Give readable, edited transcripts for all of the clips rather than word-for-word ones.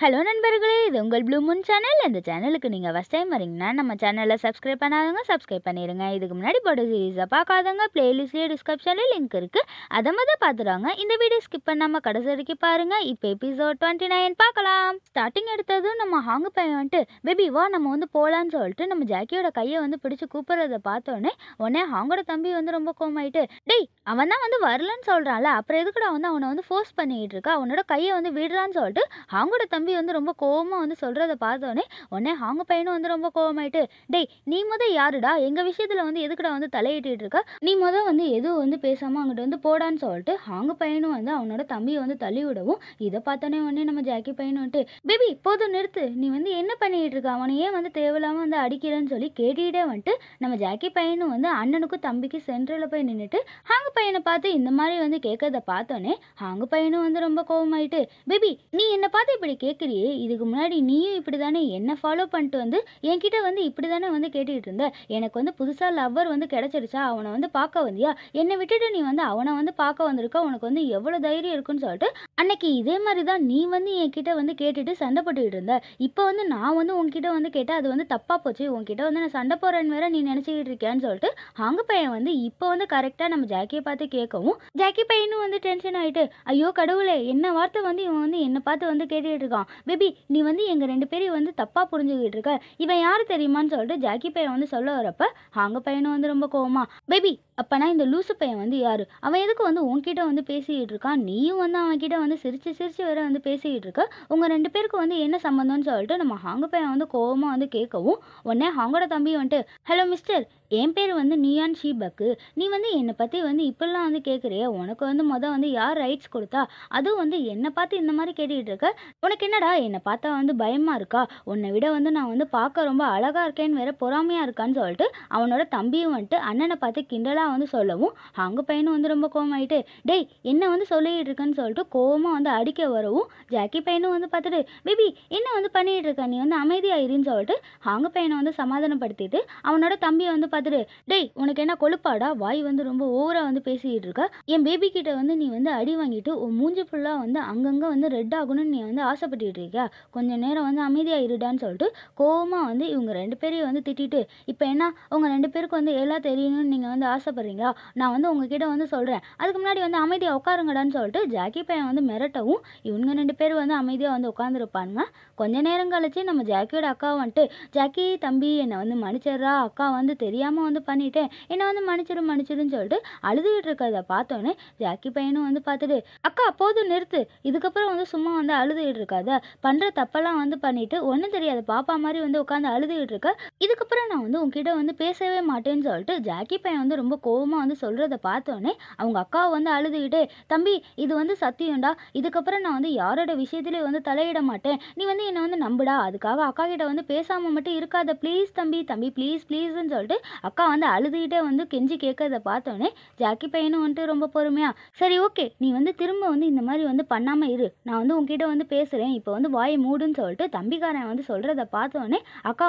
Hello நண்பர்களே! இது உங்கள் ப்ளூ மூன் சேனல். இந்த சேனலுக்கு நீங்க ஃபர்ஸ்ட் டைம் வரீங்கன்னா, நம்ம சேனல சப்ஸ்கிரைப் பண்ணாதவங்க சப்ஸ்கிரைப் பண்ணிருங்க. இதுக்கு முன்னாடி போட்ட சீரிஸ பார்க்காதவங்க பிளேலிஸ்ட்லயே டிஸ்கிரிப்ஷன்ல லிங்க் இருக்கு. அத பார்த்துறாங்க. இந்த வீடியோ ஸ்கிப் பண்ணாம கடைசி வரைக்கும் பாருங்க. இப்ப எபிசோட் 29 பார்க்கலாம். ஸ்டார்டிங் எடுத்ததும் நம்ம ஹாங்கு பையன் பேபி வா நம்ம போலான்னு சொல்லிட்டு நம்ம ஜாக்கியோட கைய பிடிச்சு கூப்பிடுறத பார்த்தோனே, உடனே ஹாங்கோட தம்பி ரொம்ப கோவமாயிட்டு, டேய் அவன் தான் வரலன்னு சொல்றான்ல, அப்புறம் எதுக்குடா அவன ஃபோர்ஸ் பண்ணிட்டு இருக்க? அவனோட கைய விடுறான்னு சொல்லிட்டு ஹாங்கோட தம்பி ரொம்ப கோவமா சொல்றத பார்த்தோனே, உடனே ஹாங்கு பையனும் ரொம்ப கோவமாயிட்டு, டேய் நீ யாருடா? எங்க விஷயத்துல எதுக்குடா தலையிட்டு இருக்க? நீ எதுவும் பேசாம அங்கிட்டு போடான்னு சொல்லிட்டு ஹாங்கு பையனும் அவனோட தம்பியை தள்ளி விடவும், இதை பார்த்தோன்னே உடனே நம்ம ஜாக்கி பையன் பேபி போதும் நிறுத்து, நீ என்ன பண்ணிட்டு இருக்க? அவனை ஏன் தேவையில்லாம அடிக்கிறேன்னு சொல்லி கேட்டுக்கிட்டே நம்ம ஜாக்கி பையனும் அண்ணனுக்கும் தம்பிக்கு சென்டர்ல போய் நின்றுட்டு ஹாங்கு பையனை பார்த்து இந்த மாதிரி கேட்கறத பார்த்தோன்னே, ஹாங்கு பையனும் ரொம்ப கோவமாயிட்டு, பேபி நீ என்ன பார்த்து இப்படி கேட்குறியே, இதுக்கு முன்னாடி நீயும் இப்படி தானே என்ன ஃபாலோ பண்ணிட்டு என்கிட்ட இப்படி தானே கேட்டுக்கிட்டு இருந்த, எனக்கு புதுசாக லவ்வர் கிடைச்சிருச்சா, அவனை பார்க்க வந்தியா, என்னை விட்டுட்டு நீ அவனை பார்க்க வந்திருக்க, உனக்கு எவ்வளோ தைரியம் இருக்குன்னு சொல்லிட்டு அன்னைக்கு இதே மாதிரி தான் நீ என்கிட்ட கேட்டுட்டு சண்டை போட்டுக்கிட்டு இருந்த, இப்போ நான் உன்கிட்ட கேட்டேன், அது தப்பாக போச்சு, உன்கிட்ட நான் சண்டை போடுறேன்னு வேற நீ நினச்சிக்கிட்டு இருக்கேன்னு சொல்லிட்டு ஹாங்கு பையன் இப்போ கரெக்டாக நம்ம ஜாக்கியை பார்த்து கேட்கவும், ஜாக்கி பையனும் டென்ஷன் ஆகிட்டு, ஐயோ கடவுளே என்ன வார்த்தை இவன் என்னை பார்த்து கேட்டுக்கிட்டு இருக்கான், பேபி நீ எங்க 2 பேரையும் தப்பா புரிஞ்சுக்கிட்டு இருக்க, இவன் யாரு தெரியுமான்னு சொல்லிட்டு ஜாக்கி பையன் சொல்ல வரப்ப ஹாங்க பையனும் ரொம்ப கோவமா, பேபி அப்பனா இந்த லூசு பையன் யாரு, அவன் எதுக்கு உன்கிட்ட பேசிக்கிட்டு இருக்கான், நீயும் அவன் கிட்ட சிரிச்சு சிரிச்சு வேற பேசிக்கிட்டு இருக்க, உங்க 2 பேருக்கு என்ன சம்பந்தம்னு சொல்லிட்டு நம்ம ஹாங்க பையன் கோவமா கேட்கவும், உடனே ஹாங்கோட தம்பி ஹலோ மிஸ்டர், என் பேர் நியான் ஷீபக்கு, நீ என்னை பற்றி இப்படிலாம் கேட்குறிய, உனக்கு யார் ரைட்ஸ் கொடுத்தா, அதுவும் என்னை பார்த்து இந்த மாதிரி கேட்டுக்கிட்டு இருக்க, உனக்கு என்னடா என்னை பார்த்தா பயமா இருக்கா, உன்னை விட நான் பார்க்க ரொம்ப அழகா இருக்கேன்னு வேற பொறாமையா இருக்கான்னு சொல்லிட்டு அவனோட தம்பியும் அண்ணனை பார்த்து கிண்டலா சொல்லவும், அங்க பையனும் ரொம்ப கோவமாயிட்டு, டேய் என்ன சொல்லிட்டு இருக்கேன்னு சொல்லிட்டு கோவமா அடிக்க வரவும், ஜாக்கி பையனும் பார்த்துட்டு, பேபி என்ன பண்ணிட்டு இருக்க, நீ அமைதியாயிருன்னு சொல்லிட்டு அங்க பையனை சமாதானப்படுத்திட்டு அவனோட தம்பியை பார்த்துட்டு, டேய் உனக்கு என்ன கொழுப்பாடா, வாய் ரொம்ப ஓவரா பேசிக்கிட்டு இருக்க, என் பேபி கிட்ட நீ அடி வாங்கிட்டு உன் மூஞ்சி ஃபுல்லா அங்கங்க ரெட் ஆகணும்னு நீ ஆசைப்பட்டுட்டு இருக்கியா, கொஞ்ச நேரம் அமைதியா இருடான்னு சொல்லிட்டு கோவமா இவங்க 2 பேரையும் திட்டிட்டு, இப்போ என்ன உங்க 2 பேருக்கு எல்லாம் தெரியணும்னு நீங்க ஆசைப்படுறீங்களா, நான் உங்ககிட்ட சொல்றேன், அதுக்கு முன்னாடி அமைதியா உட்காருங்கடான்னு சொல்லிட்டு ஜாக்கி பையன் மிரட்டவும், இவங்க 2 பேர் அமைதியா உட்காந்துருப்பானுங்க. கொஞ்ச நேரம் கழிச்சு நம்ம ஜாக்கியோட அக்கா ஜாக்கி தம்பி என்னை மன்னிச்சிடுறா, அக்கா தெரியாம பண்ணிட்டேன், என்ன மன்னிச்சிருன்னு சொல்லிட்டு அழுதுகிட்டு இருக்கிறத பார்த்தோன்னே ஜாக்கி பையனும் பார்த்துட்டு, அக்கா போதும் நிறுத்து, இதுக்கப்புறம் சும்மா அழுதுகிட்டு இருக்காத, பண்ற தப்பெல்லாம் பண்ணிட்டு ஒன்றும் தெரியாது பாப்பா மாதிரி உட்காந்து அழுதுகிட்டு இருக்க, இதுக்கப்புறம் நான் உங்ககிட்ட பேசவே மாட்டேன்னு சொல்லிட்டு ஜாக்கி பையன் ரொம்ப கோவமா சொல்றத பார்த்தோன்னே அவங்க அக்கா அழுதுகிட்டே, தம்பி இது சத்தியம்டா, இதுக்கப்புறம் நான் யாரோட விஷயத்திலே தலையிட மாட்டேன், நீ என்ன நம்புடா, அதுக்காக அக்கா கிட்ட பேசாம மட்டும் இருக்காத ப்ளீஸ் தம்பி தம்பி ப்ளீஸ் ப்ளீஸ்ன்னு சொல்லிட்டு அக்கா அழுதுகிட்டே கெஞ்சி கேட்கறத பார்த்தோன்னே ஜாக்கி பையனும் ரொம்ப பொறுமையா, சரி ஓகே நீ திரும்ப இந்த மாதிரி பண்ணாம இரு, நான் உங்ககிட்ட பேசுறேன், இப்போ வாயை மூடுன்னு சொல்லிட்டு தம்பிக்காரன் சொல்றத பார்த்தோன்னே அக்கா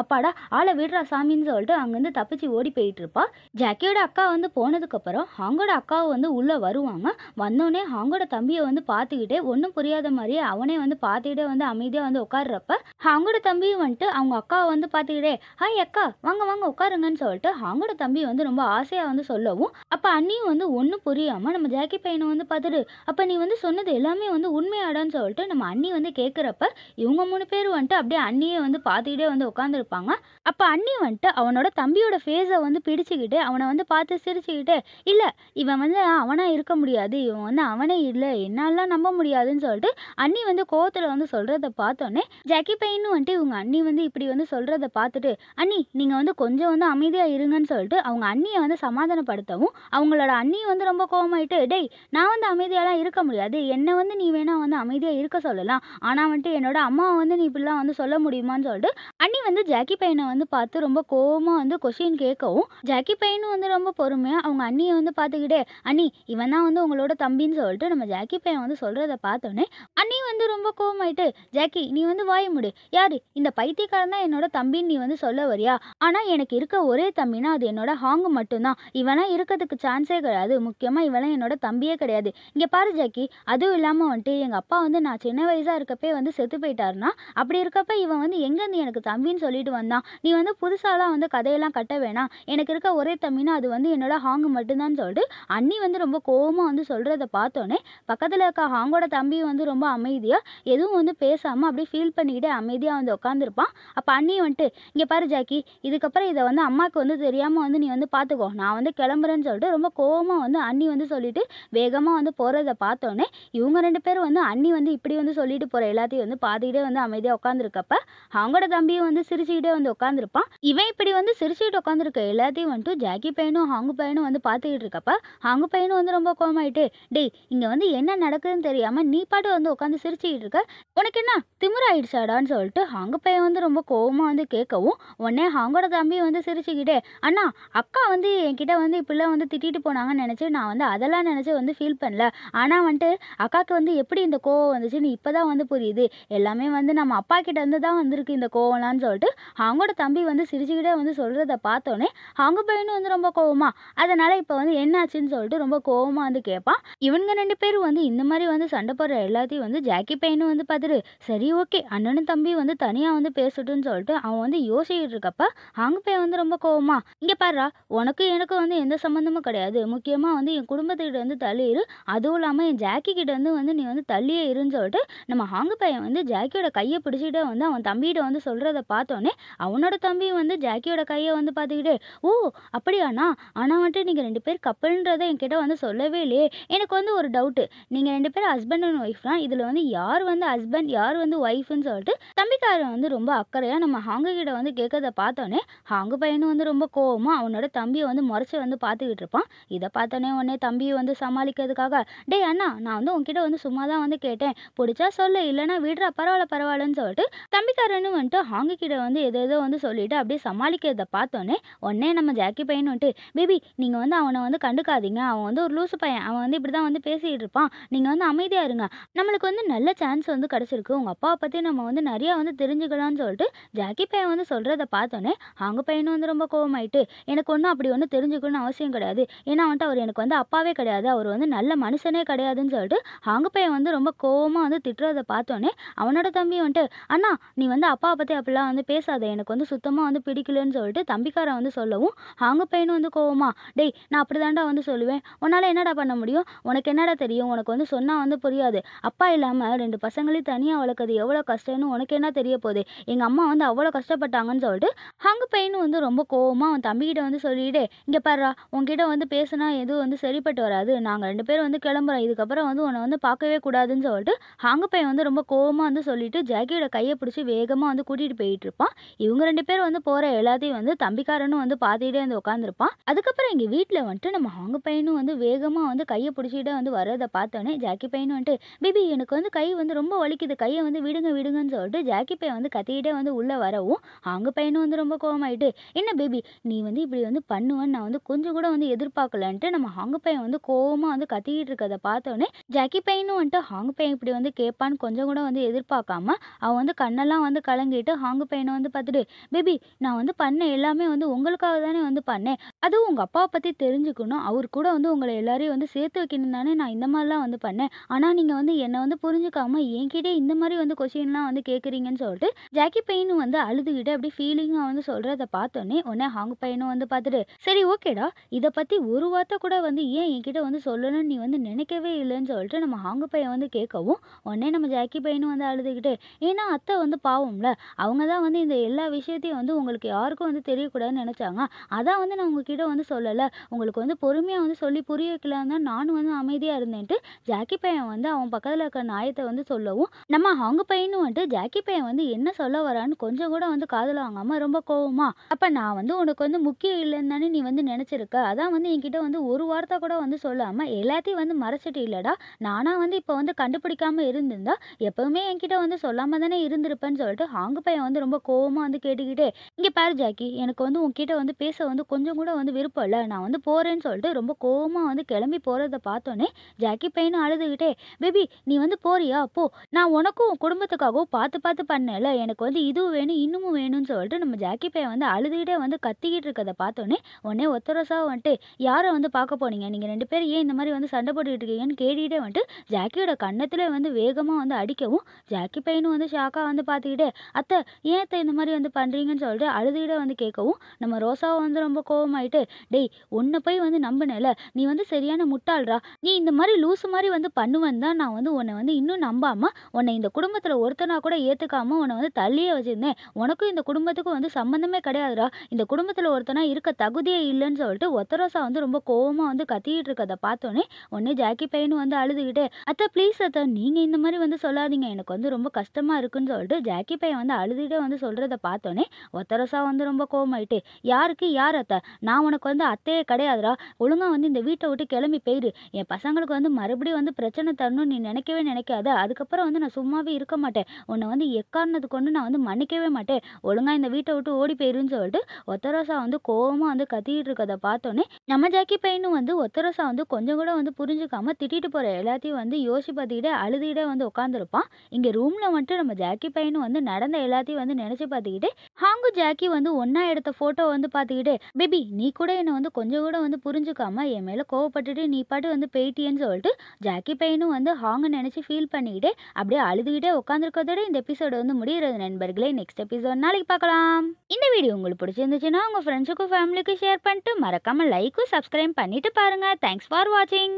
அப்பாடா ஆளை விடுறா சாமின்னு சொல்லிட்டு அங்கேருந்து தப்பிச்சு ஓடி போயிட்டு இருப்பா. ஜாக்கியோட அக்கா போனதுக்கு அப்புறம் ஹாங்கோட அக்காவை உள்ள வருவாங்க. வந்தோடனே ஹாங்கோட தம்பியை பார்த்துக்கிட்டே ஒன்றும் புரியாத மாதிரியே அவனே பார்த்துக்கிட்டே அமைதியா உட்காடுறப்ப ஹாங்கோட தம்பியும் அவங்க அக்காவை பார்த்துக்கிட்டே, ஹாய் அக்கா வாங்க வாங்க உட்காருங்கன்னு சொல்லிட்டு ஹாங்கோட தம்பி ரொம்ப ஆசையா சொல்லவும், அப்ப அண்ணியும் ஒன்றும் புரியாம நம்ம ஜாக்கி பையனை பார்த்துட்டு, அப்ப நீ சொன்னது எல்லாமே உண்மையாடான்னு சொல்லிட்டு நம்ம அண்ணி கேட்குறப்ப இவங்க 3 பேர் அப்படியே அண்ணியே பார்த்துக்கிட்டே உட்காந்துருப்பாங்க. அப்ப அண்ணி அவனோட தம்பியோட ஃபேஸை பிடிச்சுக்கிட்டு அவனை பார்த்து சிரிச்சுக்கிட்டு, இல்ல இவன் அவனா இருக்க முடியாது, இவன் அவனே இல்லை, என்னாலாம் நம்ப முடியாதுன்னு சொல்லிட்டு அண்ணி கோவத்துல சொல்றத பார்த்தோன்னே ஜாக்கி பையனும் இவங்க அண்ணி இப்படி சொல்றத பார்த்துட்டு, அண்ணி நீங்க கொஞ்சம் அமைதியா இருங்கன்னு சொல்லிட்டு அவங்க அண்ணியை சமாதானப்படுத்தவும், அவங்களோட அண்ணி ரொம்ப கோவமாயிட்டு, டேய் நான் அமைதியாலாம் இருக்க முடியாது, என்ன நீ வேணா அமைதியா இருக்க சொல்லலாம், ஆனா என்னோட அம்மாவை நீ இப்படிலாம் சொல்ல முடியுமான்னு சொல்லிட்டு அண்ணி ஜாக்கி பையனை பார்த்து ரொம்ப கோவமா கொஸ்டின் கேட்கவும், ஜாக்கி பையனும் வந்து ரொம்ப பொறுமையா அவங்க அண்ணிய வந்து பார்த்துக்கிட்டே, "அண்ணி இவன் தான் வந்து உங்களோட தம்பின்னு" சொல்லிட்டு நம்ம ஜாக்கி பையன் வந்து சொல்றத பார்த்தோனே, அண்ணி வந்து ரொம்ப கோவமாயிட்டு, "ஜாக்கி நீ வந்து வாய மூடு. யாரு இந்த பைத்தியக்காரன் தான் என்னோட தம்பின்னு நீ வந்து சொல்ல வரியா? ஆனா எனக்கு இருக்க ஒரே தம்பினா அது என்னோட ஹாங்கு மட்டும் தான். இவன்லாம் இருக்கறதுக்கு சான்ஸே கிடையாது. முக்கியமா இவன்லாம் என்னோட தம்பியே கிடையாது. இங்க பாரு ஜாக்கி, அதுவும் இல்லாம வந்துட்டு எங்க அப்பா வந்து நான் சின்ன வயசா இருக்கப்பயே வந்து செத்து போயிட்டாருன்னா, அப்படி இருக்கப்ப இவன் வந்து எங்கேருந்து எனக்கு தம்பின்னு சொல்லிட்டு வந்தான்? நீ வந்து புதுசாலாம் வந்து கதையெல்லாம் கட்ட வேணாம். எனக்கு இருக்க ஒரே தம்பினா அது வந்து என்னோட ஹாங்கு மட்டும்தான்னு" சொல்லிட்டு அண்ணி வந்து ரொம்ப கோவமா வந்து சொல்றத பார்த்தோனே, பக்கத்துல இருக்க ஹாங்கோட தம்பியும் வந்து ரொம்ப அமைதியா, எதுவும் வந்து பேசாம அப்படியே ஃபீல் பண்ணிக்கிட்டே அமைதியா வந்து உட்காந்துருப்பான். அப்ப அண்ணி வந்துட்டு, "இங்க பாரு ஜாக்கி, இதுக்கப்புறம் இத வந்து அம்மாக்கு வந்து தெரியாம வந்து நீ வந்து பார்த்துக்கோ. நான் வந்து கிளம்புறேன்னு" சொல்லிட்டு ரொம்ப கோவமா வந்து அண்ணி வந்து சொல்லிட்டு வேகமா வந்து போறத பார்த்தோனே, இவங்க 2 பேரும் வந்து அண்ணி வந்து இப்படி வந்து சொல்லிட்டு போற எல்லாத்தையும் வந்து பார்த்துக்கிட்டே வந்து அமைதியா உட்காந்துருக்கப்ப, அவங்களோட தம்பியும் வந்து சிரிச்சுக்கிட்டே வந்து உட்காந்துருப்பான். இவன் இப்படி வந்து சிரிச்சுக்கிட்டு உட்காந்துருக்க எல்லாத்தையும் வந்துட்டு ஜாக்கி பையனும், ஹாங்கு பையனும் வந்து பார்த்துக்கிட்டு இருக்கப்ப, ஹாங்கு பையனும் வந்து ரொம்ப கோவமாயிட்டு, "டேய் இங்க வந்து என்ன நடக்குதுன்னு தெரியாம நீ பாட்டுக்கு வந்து உட்காந்து சிரிச்சுக்கிட்டு இருக்க. உனக்கு என்ன திமிராயிடுச்சாடான்னு" சொல்லிட்டு ஹாங்கு பையன் வந்து ரொம்ப கோவமா வந்து கேட்கவும், உடனே ஹாங்கோட தம்பி வந்து சிரிச்சுக்கிட்டே, "அண்ணா அக்கா வந்து என்கிட்ட வந்து இப்படிலாம் வந்து திட்டிட்டு போனாங்கன்னு நினைச்சு நான் வந்து அதெல்லாம் நினைச்சு வந்து ஃபீல் பண்ணல. ஆனா வந்துட்டு அக்காக்கு வந்து எப்படி இந்த கோவம் வந்துச்சுன்னு இப்பதான் வந்து புரியுது. எல்லாமே வந்து நம்ம அப்பா கிட்ட இருந்து தான் வந்திருக்கு இந்த கோவம்லான்னு" சொல்லிட்டு அவங்களோட தம்பி வந்து சிரிச்சுக்கிட்டே வந்து சொல்றத பார்த்தோனே, அவங்க பையனும் வந்து ரொம்ப கோவமா, அதனால இப்ப வந்து என்னாச்சுன்னு சொல்லிட்டு ரொம்ப கோவமா வந்து கேட்பான். இவனுங்க 2 பேரும் வந்து இந்த மாதிரி வந்து சண்டை போடுற எல்லாத்தையும் வந்து ஜாக்கி பையனும் வந்து பார்த்துட்டு, சரி ஓகே அண்ணனும் தம்பியும் வந்து தனியா வந்து பேசட்டும்னு சொல்லிட்டு அவன் வந்து யோசிச்சுட்டு இருக்கப்ப, அவங்க பையன் வந்து ரொம்ப கோவமா, "இங்க பாருடா, உனக்கும் எனக்கும் வந்து எந்த சம்மந்தமும் கிடையாது. முக்கியமா வந்து என் குடும்பத்துக்கிட்ட வந்து தள்ளி இரு. அதுவும் இல்லாம என் ஜாக்கி கிட்ட வந்து நீ வந்து தள்ளியே இருன்னு" சொல்லிட்டு நம்ம ஹாங்கு பையன் வந்து ஜாக்கியோட கைய பிடிச்சுக்கிட்டே வந்து அவன் தம்பிகிட்ட வந்து சொல்றத பார்த்தோனே, அவனோட தம்பியும் வந்து ஜாக்கியோட கைய வந்து பார்த்துக்கிட்டு, "ஓ! அப்படியாண்ணா? ஆனா வந்துட்டு நீங்க 2 பேர் கப்புல்ன்றத என்கிட்ட வந்து சொல்லவே இல்லையே. எனக்கு வந்து ஒரு டவுட்டு. நீங்க 2 பேரும் ஹஸ்பண்ட் அண்ட் ஒய்ஃப் தான். இதுல வந்து யார் வந்து ஹஸ்பண்ட், யார் வந்து ஒய்ஃப்ன்னு" சொல்லிட்டு தம்பிக்காரன் வந்து ரொம்ப அக்கறையா நம்ம ஹாங்கு கிட்ட வந்து கேட்கறத பார்த்தோனே, ஹாங்கு பையனும் வந்து ரொம்ப கோவமா அவனோட தம்பிய வந்து முறைச்சு வந்து பார்த்துக்கிட்டு இருப்பான். இத பார்த்தோனே உடனே தம்பிய வந்து சமாளிக்கிறதுக்காக, "டேய் அண்ணா, நான் வந்து உன்கிட்ட வந்து சும்மா தான் வந்து கேட்டேன். புடிச்சா சொல்லு, இல்லன்னா விடுடா, பரவால்ல பரவால்லன்னு" சொல்லிட்டு தம்பிக்காரனும் வந்துட்டு ஹாங்கு கிட்ட வந்து ஏதேதோ வந்து சொல்லிட்டு அப்படியே சமாளிக்கிறத பார்த்தோனே, உடனே நம்ம ஜாக்கி பையன் வந்துட்டு, "பேபி நீங்க வந்து அவன வந்து கண்டுக்காதீங்க. அவன் வந்து ஒரு லூசு பையன். அவன் வந்து இப்படிதான் வந்து பேசிட்டு இருப்பான். நீங்க வந்து அமைதியா இருங்க. நம்மளுக்கு வந்து நல்ல சான்ஸ் வந்து கிடைச்சிருக்கு. உங்க அப்பாவ பத்தி நம்ம வந்து நிறைய வந்து தெரிஞ்சுக்கலாம்னு" சொல்லிட்டு ஜாக்கி பையன் வந்து சொல்றத பார்த்தோனே, ஹாங்கு பையனும் வந்து ரொம்ப கோவமாயிட்டு, "எனக்கு ஒண்ணும் அப்படி ஒண்ணும் தெரிஞ்சுக்கணும்னு அவசியம் கிடையாது. ஏன்னா வந்துட்டு அவர் எனக்கு வந்து அப்பாவே கிடையாது. அவர் வந்து நல்ல மனுஷனே கிடையாதுன்னு" சொல்லிட்டு ஹாங்கு பையன் வந்து ரொம்ப கோவமா வந்து திட்டுறத பார்த்தோனே, அவனோட தம்பி வந்துட்டு, "அண்ணா நீ வந்து அப்பாவ பத்தி அப்படிலாம் வந்து பேசாத. எனக்கு வந்து சுத்தமா வந்து பிடிக்கலன்னு" சொல்லிட்டு தம்பிக்காரன் வந்து சொல்லவும், ஹாங்கு பையனும் வந்து கோவமா, "டேய் நான் அப்படிதான்டா வந்து சொல்லுவேன். உன்னால என்னடா பண்ண முடியும்? உனக்கு என்னடா தெரியும்? உனக்கு வந்து சொன்னா வந்து புரியாது. அப்பா இல்லாம 2 பசங்களையும் தனியா வளர்க்கறது எவ்வளோ கஷ்டம்னு உனக்கு என்ன தெரிய போகுது? எங்க அம்மா வந்து அவ்வளோ கஷ்டப்பட்டாங்கன்னு" சொல்லிட்டு ஹாங்கு பையனும் வந்து ரொம்ப கோவமா அவன் தம்பிகிட்ட வந்து சொல்லிட்டு, "இங்க பார்றா, உன்கிட்ட வந்து பேசுனா எதுவும் வந்து சரிப்பட்டு வராது. நாங்க 2 பேரும் வந்து கிளம்புறோம். இதுக்கப்புறம் வந்து உன்ன வந்து பார்க்கவே கூடாதுன்னு" சொல்லிட்டு ஹாங்கு பையன் வந்து ரொம்ப கோவமா வந்து சொல்லிட்டு ஜாக்கியோட கைய பிடிச்சு வேகமா வந்து கூட்டிட்டு போயிட்டு இருப்பான். இவங்க 2 பேரும் வந்து போற எல்லாத்தையும் வந்து தம்பிக்காரனும் வந்து பார்த்துக்கிட்டே வந்து உட்காந்துருப்பான். அதுக்கப்புறம் எங்க வீட்ல வந்துட்டு நம்ம ஹாங்கு பையனும் வந்து வேகமா வந்து கைய பிடிச்சுக்கிட்டே வந்து வர்றத பார்த்தோனே, ஜாக்கி பையனும் வந்துட்டு, "பேபி எனக்கு வந்து கை வந்து ரொம்ப வலிக்குது. கைய வந்து விடுங்க விடுங்கன்னு" சொல்லிட்டு ஜாக்கி பையன் வந்து கத்திக்கிட்டே வந்து உள்ள வரவும், ஹாங்கு பையனும் வந்து ரொம்ப கோவமாயிட்டு, "என்ன பேபி நீ வந்து இப்படி வந்து பண்ணுவேன்னு நான் வந்து கொஞ்சம் கூட வந்து எதிர்பார்க்கலன்ட்டு" நம்ம ஹாங்கு பையன் வந்து கோவமா வந்து கத்திக்கிட்டு இருக்கத பார்த்தோனே, ஜாக்கி பையனும் வந்துட்டு ஹாங்கு பையன் இப்படி வந்து கேட்பான்னு கொஞ்சம் கூட வந்து எதிர்பார்க்காம, அவன் வந்து கண்ணெல்லாம் வந்து கலங்கிட்டு ஹாங்கு பையனை வந்து பார்த்துட்டு, "பேபி நான் வந்து பண்ண எல்லாமே வந்து உங்களுக்காக தானே வந்து பண்ணேன். அதுவும் உங்க அப்பாவ பத்தி தெரிஞ்சுக்கணும். அவர் கூட வந்து உங்கள எல்லாரையும் வந்து சேர்த்து வைக்கணும் தானே நான் இந்த மாரிலாம் வந்து பண்ணேன். ஆனா நீங்க வந்து என்ன வந்து புரிஞ்சுக்காம என்கிட்டயே இந்த மாரி வந்து கொஸ்டின்லாம் வந்து கேட்குறீங்கன்னு" சொல்லிட்டு ஜாக்கி பையனும் வந்து அழுதுகிட்டு அப்படியே ஃபீலிங்கா வந்து சொல்றத பார்த்தோனே, உடனே ஹாங்கு பையனும் வந்து பார்த்துட்டு, "சரி ஓகேடா. இத பத்தி ஒரு வார்த்தை கூட வந்து ஏன் என்கிட்ட வந்து சொல்லணும்னு நீ வந்து நினைக்கவே இல்லன்னு" சொல்லிட்டு நம்ம ஹாங்கு பையன் வந்து கேட்கவும், உடனே நம்ம ஜாக்கி பையனும் வந்து அழுதுகிட்டு, "ஏன்னா அத்தை வந்து பாவம்ல. அவங்க தான் வந்து இந்த எல்லா விஷயத்தையும் வந்து உங்களுக்கு யாருக்கும் வந்து தெரியக்கூடாதுன்னு நினைச்சாங்க. அதான் வந்து நான் உங்ககிட்ட வந்து சொல்லல. உங்களுக்கு வந்து பொறுமையா வந்து சொல்லி புரிய வைக்கலான்னு தான் நானும் வந்து அமைதியா இருந்தேன்ட்டு" ஜாக்கி பையன் வந்து அவன் பக்கத்துல இருக்க நாயத்த வந்து சொல்லவும், நம்ம ஹாங்கு பையனும் வந்துட்டு ஜாக்கி பையன் வந்து என்ன சொல்ல வரான்னு கொஞ்சம் கூட வந்து காதுல வாங்காம ரொம்ப கோவமா, "அப்ப நான் வந்து உனக்கு வந்து முக்கியம் இல்லன்னு தானே நீ வந்து நினைச்சிருக்க. அதான் வந்து என்கிட்ட வந்து ஒரு வார்த்தை கூட வந்து சொல்லாம எல்லாத்தையும் வந்து மறைச்சிட்டு இல்லடா. நானா வந்து இப்ப வந்து கண்டுபிடிக்காம இருந்திருந்தா எப்பவுமே என்கிட்ட வந்து சொல்லாம தானே இருந்திருப்பேன்னு" சொல்லிட்டு ஹாங்கு பையன் வந்து ரொம்ப கோவமா வந்து கேட்டுக்கிட்டே, "இங்க பாரு ஜாக்கி, எனக்கு வந்து உன்கிட்ட வந்து பேச வந்து கொஞ்சம் கூட வந்து விருப்பம் இல்ல. நான் வந்து போறேன்னு சொல்லிட்டு ரொம்ப கோவமா வந்து கிளம்பி போறத பார்த்தோனே, ஜாக்கி பையனும் அழுதுகிட்டே, "பேபி நீ வந்து போறியா? போ. நான் உனக்கும் உன் குடும்பத்துக்காகவும் பார்த்து பார்த்து பண்ணேன்ல. எனக்கு வந்து இதுவும் வேணும், இன்னமும் வேணும்னு" சொல்லிட்டு நம்ம ஜாக்கி பையன் வந்து அழுதுகிட்டே வந்து கத்திக்கிட்டு இருக்கத பார்த்தோனே, உடனே ஒத்தரோசா வந்துட்டு, "யார வந்து பார்க்க போனீங்க? நீங்க 2 பேரும் ஏன் இந்த மாரி வந்து சண்டை போட்டுக்கிட்டு இருக்கீங்கன்னு?" கேட்டுட்டே வந்துட்டு ஜாக்கியோட கன்னத்திலே வந்து வேகமா வந்து அடிக்கவும், ஜாக்கி பையனும் வந்து ஷாக்கா வந்து பார்த்துக்கிட்டே, "அத்தை ஏன் அத்தை இந்த மாரி வந்து பண்றீங்கன்னு?" சொல்லிட்டு அழுதுகிட்டே வந்து கேட்கவும், நம்ம ரோசாவும் வந்து ரொம்ப கோவமாயிட்டு, "டேய் உன்ன போய் வந்து நம்புனேன்ல, நீ வந்து சரியான முட்டாள்றா. நீ இந்த மாரி லூசு மாரி வந்து பண்ணுவேன்னு தான் நான் வந்து உன்ன வந்து இன்னும் நம்பாம, உன்னை இந்த குடும்பத்தில ஒருத்தனா கூட ஏத்துக்காம உன்ன வந்து தள்ளியே வச்சிருந்தேன். உனக்கும் இந்த குடும்பத்துக்கும் வந்து சம்மந்தமே கிடையாதுடா. இந்த குடும்பத்தில ஒருத்தனா இருக்க தகுதியே இல்லன்னு" சொல்லிட்டு ஒத்தரோசா வந்து ரொம்ப கோவமா வந்து கத்திக்கிட்டு இருக்கத பார்த்தோனே, உடனே ஜாக்கி பையனும் வந்து அழுதுகிட்டே, "அத்தை ப்ளீஸ் அத்தை நீங்க இந்த மாரி வந்து சொல்லாதீங்க. எனக்கு வந்து ரொம்ப கஷ்டமா இருக்குன்னு" சொல்லிட்டு ஜாக்கி பையன் வந்து அழுதுகிட்டே வந்து சொல்றத பார்த்தோனே, ஒத்தரோசா வந்து ரொம்ப கோவமாயிட்டு, "யாருக்கு யார் அத்தை? நான் உனக்கு வந்து அத்தையே கிடையாதுடா. ஒழுங்கா வந்து இந்த வீட்ட விட்டு கிளம்பி போயிரு. என் பசங்களுக்கு வந்து மறுபடியும் வந்து பிரச்சனை தரணும்னு நீ நினைக்கவே நினைக்காத. அதுக்கப்புறம் வந்து நான் சும்மாவே இருக்க மாட்டேன். உன்ன வந்து எக்காரணத்துக்கு கொண்டு நான் வந்து மன்னிக்கவே மாட்டேன். ஒழுங்கா இந்த வீட்ட விட்டு ஓடி போயிருன்னு" சொல்லிட்டு ஒத்தரோசா வந்து கோவமா வந்து கத்திக்கிட்டு இருக்கத பார்த்தோனே, நம்ம ஜாக்கி பையனும் வந்து ஒத்தரோசா வந்து கொஞ்சம் கூட வந்து புரிஞ்சுக்காம திட்டிட்டு போற எல்லாத்தையும் வந்து யோசிச்சு பார்த்துக்கிட்டே அழுதுகிட்டே வந்து உட்காந்துருப்பான். இங்க ரூம்ல வந்துட்டு நம்ம ஜாக்கி பையனும் வந்து நடந்த எல்லாத்தையும் வந்து நினைச்சு பார்த்துக்கிட்டு, ஹாங்கு ஜாக்கி வந்து ஒண்ணா எடுத்த ஃபோட்டோ வந்து பார்த்துக்கிட்டு, "பேபி நீ கூட என்ன வந்து கொஞ்சம் கூட வந்து புரிஞ்சுக்காம என் மேல கோவப்பட்டுட்டு நீ பாட்டு வந்து போயிட்டியேன்னு" சொல்லிட்டு ஜாக்கி பையனும் வந்து ஹாங்க நினைச்சு ஃபீல் பண்ணிக்கிட்டே அப்படியே அழுதுகிட்டே உட்காந்துருக்கதோட இந்த எபிசோடு வந்து முடிகிறது நண்பர்களே. நெக்ஸ்ட் எபிசோட் நாளைக்கு பார்க்கலாம். இந்த வீடியோ உங்களுக்கு பிடிச்சிருந்துச்சுன்னா உங்க ஃப்ரெண்ட்ஸுக்கும் ஃபேமிலிக்கும் ஷேர் பண்ணிட்டு மறக்காம லைக்கும் சப்ஸ்கிரைப் பண்ணிட்டு பாருங்க. தேங்க்ஸ் ஃபார் வாட்சிங்.